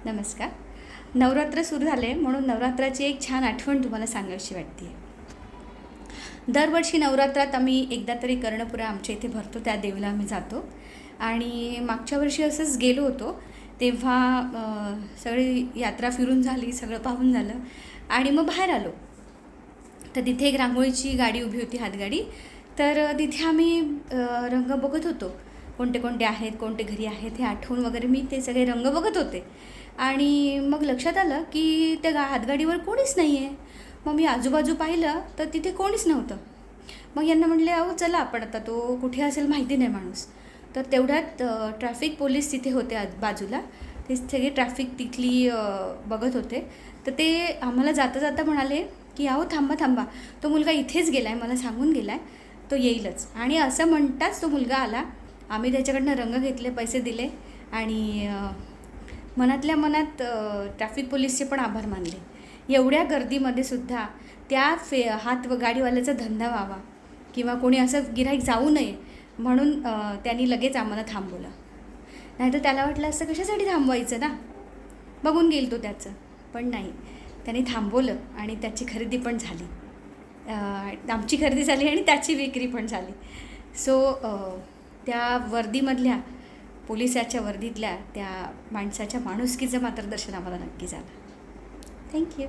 नमस्कार. नवरात्र सुरू झाले म्हणून नवरात्राची एक छान आठवण तुम्हाला सांगावीशी वाटते. दरवर्षी नवरात्रात आम्ही एकदा तरी कर्णपुरा आमच्या इथे भरतो, त्या देवीला आम्ही जातो. आणि मागच्या वर्षी असंच गेलो होतो. तेव्हा सगळी यात्रा फिरून झाली, सगळं पाहून झालं आणि मग बाहेर आलो. तर तिथे एक रांगोळीची गाडी उभी होती, हातगाडी. तर तिथे आम्ही रंग बघत होतो, कोणते कोणते आहेत, कोणते घरी आहेत हे आठवून वगैरे मी ते सगळे रंग बघत होते. आणि मग लक्षात आलं की त्या हातगाडीवर कोणीच नाही आहे. मग मी आजूबाजू पाहिलं तर तिथे कोणीच नव्हतं. मग यांना म्हटले, अहो चला आपण आता, तो कुठे असेल माहिती नाही माणूस. तर तेवढ्यात ट्रॅफिक पोलीस तिथे होते बाजूला. ते सगळे ट्रॅफिक तिथली बघत होते. तर ते आम्हाला जाता जाता म्हणाले की अहो थांबा थांबा, तो मुलगा इथेच गेला आहे, मला सांगून गेला आहे, तो येईलच. आणि असं म्हणताच तो मुलगा आला. आम्ही त्याच्याकडनं रंग घेतले, पैसे दिले आणि मनातल्या मनात ट्रॅफिक पोलीसचे पण आभार मानले. एवढ्या गर्दीमध्ये सुद्धा त्या गाडीवाल्याचा धंदा व्हावा किंवा कोणी असं गिऱ्हाईक जाऊ नये म्हणून त्यांनी लगेच आम्हाला थांबवलं. नाहीतर त्याला वाटलं असतं कशासाठी थांबवायचं ना, बघून गेल तो त्याचं. पण नाही, त्यांनी थांबवलं आणि त्याची खरेदी पण झाली. आमची खरेदी झाली आणि त्याची विक्री पण झाली. सो त्या वर्दीमधल्या, पोलिसाच्या वर्दीतल्या त्या माणसाच्या माणुसकीचं मात्र दर्शन आम्हाला नक्की झालं. थँक्यू.